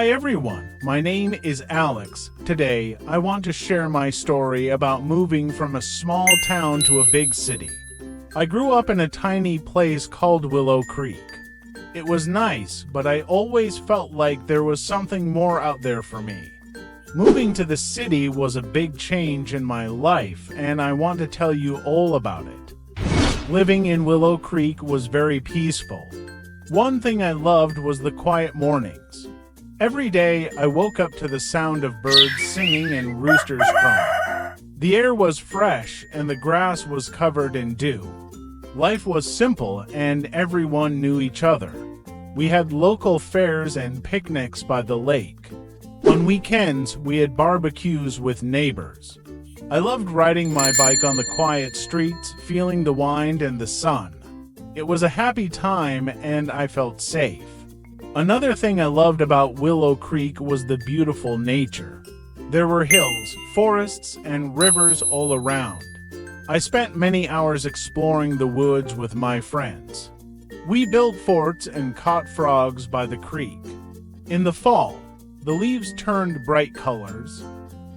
Hi everyone, my name is Alex. Today, I want to share my story about moving from a small town to a big city. I grew up in a tiny place called Willow Creek. It was nice, but I always felt like there was something more out there for me. Moving to the city was a big change in my life, and I want to tell you all about it. Living in Willow Creek was very peaceful. One thing I loved was the quiet mornings. Every day, I woke up to the sound of birds singing and roosters crowing. The air was fresh and the grass was covered in dew. Life was simple and everyone knew each other. We had local fairs and picnics by the lake. On weekends, we had barbecues with neighbors. I loved riding my bike on the quiet streets, feeling the wind and the sun. It was a happy time and I felt safe. Another thing I loved about Willow Creek was the beautiful nature. There were hills, forests, and rivers all around. I spent many hours exploring the woods with my friends. We built forts and caught frogs by the creek. In the fall, the leaves turned bright colors.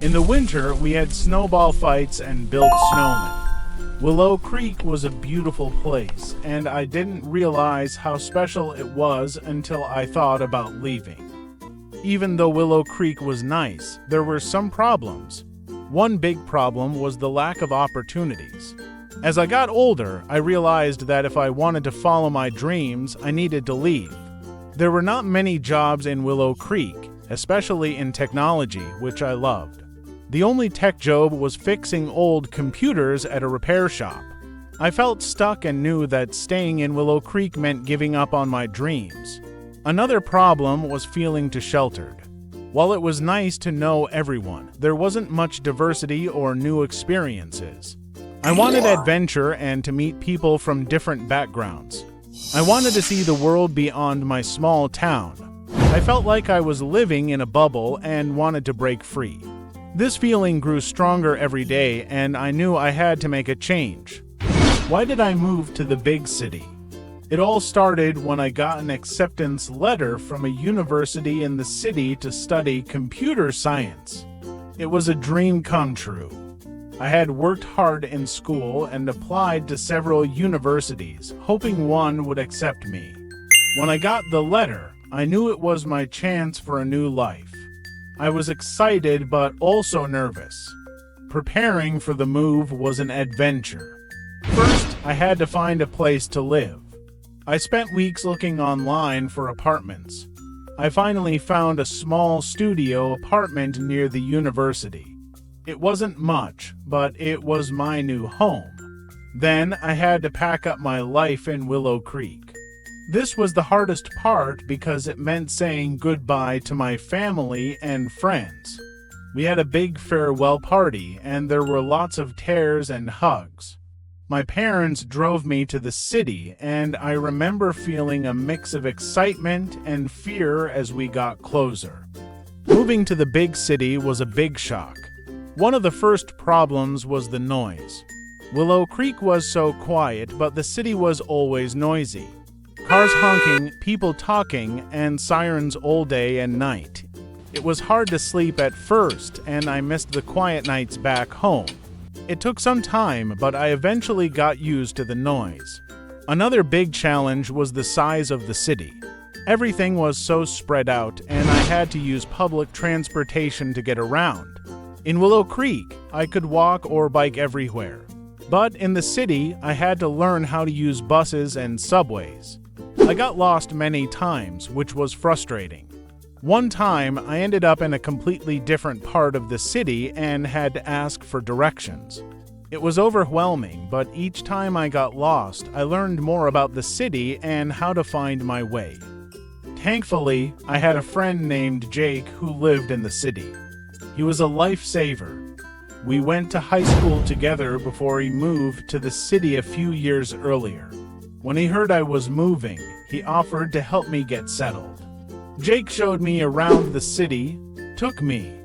In the winter, we had snowball fights and built snowmen. Willow Creek was a beautiful place, and I didn't realize how special it was until I thought about leaving. Even though Willow Creek was nice, there were some problems. One big problem was the lack of opportunities. As I got older, I realized that if I wanted to follow my dreams, I needed to leave. There were not many jobs in Willow Creek, especially in technology, which I loved. The only tech job was fixing old computers at a repair shop. I felt stuck and knew that staying in Willow Creek meant giving up on my dreams. Another problem was feeling too sheltered. While it was nice to know everyone, there wasn't much diversity or new experiences. I wanted adventure and to meet people from different backgrounds. I wanted to see the world beyond my small town. I felt like I was living in a bubble and wanted to break free. This feeling grew stronger every day, and I knew I had to make a change. Why did I move to the big city? It all started when I got an acceptance letter from a university in the city to study computer science. It was a dream come true. I had worked hard in school and applied to several universities, hoping one would accept me. When I got the letter, I knew it was my chance for a new life. I was excited but also nervous. Preparing for the move was an adventure. First, I had to find a place to live. I spent weeks looking online for apartments. I finally found a small studio apartment near the university. It wasn't much, but it was my new home. Then I had to pack up my life in Willow Creek. This was the hardest part because it meant saying goodbye to my family and friends. We had a big farewell party and there were lots of tears and hugs. My parents drove me to the city and I remember feeling a mix of excitement and fear as we got closer. Moving to the big city was a big shock. One of the first problems was the noise. Willow Creek was so quiet, but the city was always noisy. Cars honking, people talking, and sirens all day and night. It was hard to sleep at first, and I missed the quiet nights back home. It took some time, but I eventually got used to the noise. Another big challenge was the size of the city. Everything was so spread out, and I had to use public transportation to get around. In Willow Creek, I could walk or bike everywhere. But in the city, I had to learn how to use buses and subways. I got lost many times, which was frustrating. One time, I ended up in a completely different part of the city and had to ask for directions. It was overwhelming, but each time I got lost, I learned more about the city and how to find my way. Thankfully, I had a friend named Jake who lived in the city. He was a lifesaver. We went to high school together before he moved to the city a few years earlier. When he heard I was moving, he offered to help me get settled. Jake showed me around the city, took me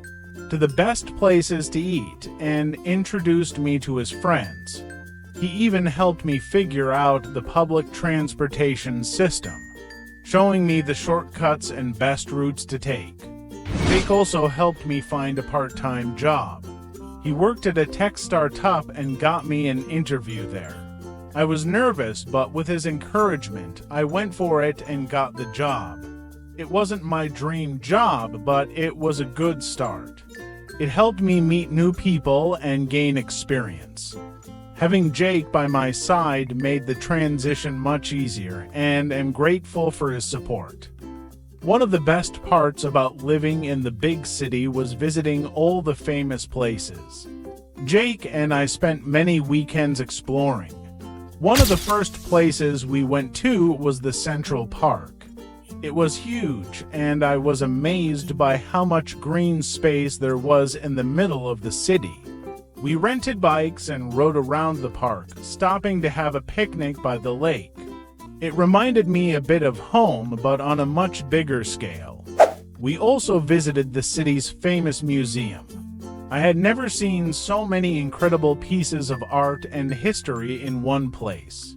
to the best places to eat, and introduced me to his friends. He even helped me figure out the public transportation system, showing me the shortcuts and best routes to take. Jake also helped me find a part-time job. He worked at a tech startup and got me an interview there. I was nervous, but with his encouragement, I went for it and got the job. It wasn't my dream job, but it was a good start. It helped me meet new people and gain experience. Having Jake by my side made the transition much easier, and am grateful for his support. One of the best parts about living in the big city was visiting all the famous places. Jake and I spent many weekends exploring. One of the first places we went to was the Central Park. It was huge, and I was amazed by how much green space there was in the middle of the city. We rented bikes and rode around the park, stopping to have a picnic by the lake. It reminded me a bit of home, but on a much bigger scale. We also visited the city's famous museum. I had never seen so many incredible pieces of art and history in one place.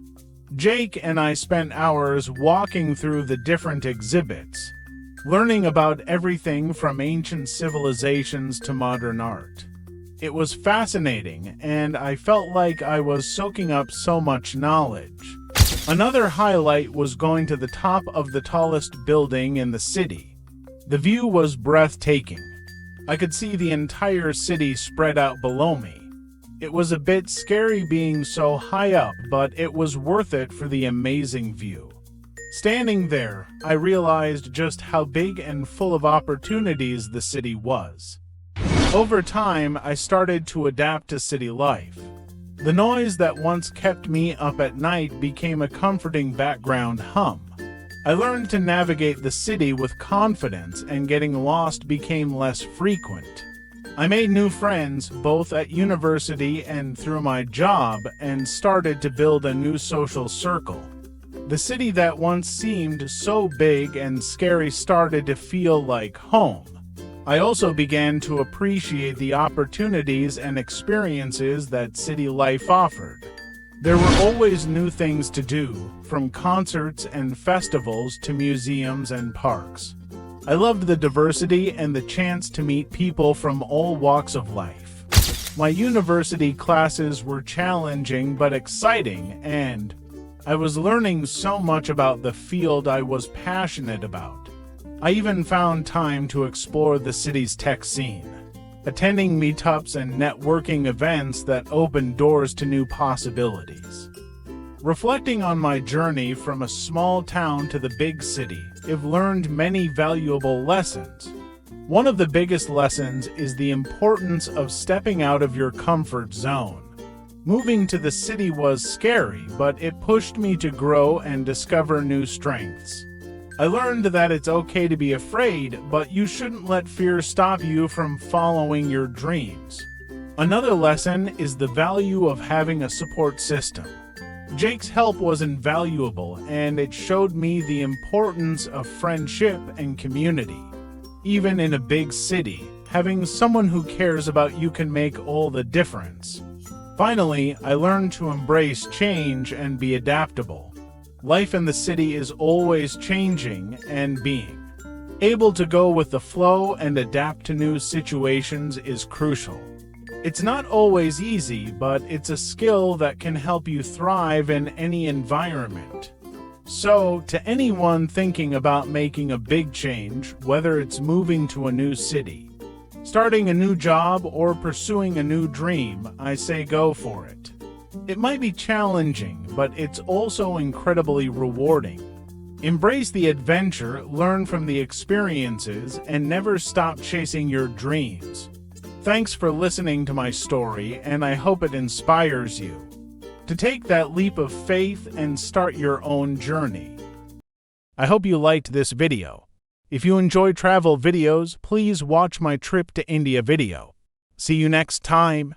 Jake and I spent hours walking through the different exhibits, learning about everything from ancient civilizations to modern art. It was fascinating, and I felt like I was soaking up so much knowledge. Another highlight was going to the top of the tallest building in the city. The view was breathtaking. I could see the entire city spread out below me. It was a bit scary being so high up, but it was worth it for the amazing view. Standing there, I realized just how big and full of opportunities the city was. Over time, I started to adapt to city life. The noise that once kept me up at night became a comforting background hum. I learned to navigate the city with confidence, and getting lost became less frequent. I made new friends both at university and through my job, and started to build a new social circle. The city that once seemed so big and scary started to feel like home. I also began to appreciate the opportunities and experiences that city life offered. There were always new things to do, from concerts and festivals to museums and parks. I loved the diversity and the chance to meet people from all walks of life. My university classes were challenging but exciting, and I was learning so much about the field I was passionate about. I even found time to explore the city's tech scene, attending meetups and networking events that opened doors to new possibilities. Reflecting on my journey from a small town to the big city, I've learned many valuable lessons. One of the biggest lessons is the importance of stepping out of your comfort zone. Moving to the city was scary, but it pushed me to grow and discover new strengths. I learned that it's okay to be afraid, but you shouldn't let fear stop you from following your dreams. Another lesson is the value of having a support system. Jake's help was invaluable, and it showed me the importance of friendship and community. Even in a big city, having someone who cares about you can make all the difference. Finally, I learned to embrace change and be adaptable. Life in the city is always changing, and being able to go with the flow and adapt to new situations is crucial. It's not always easy, but it's a skill that can help you thrive in any environment. So, to anyone thinking about making a big change, whether it's moving to a new city, starting a new job, or pursuing a new dream, I say go for it. It might be challenging, but it's also incredibly rewarding. Embrace the adventure, learn from the experiences, and never stop chasing your dreams. Thanks for listening to my story, and I hope it inspires you to take that leap of faith and start your own journey. I hope you liked this video. If you enjoy travel videos, please watch my trip to India video. See you next time.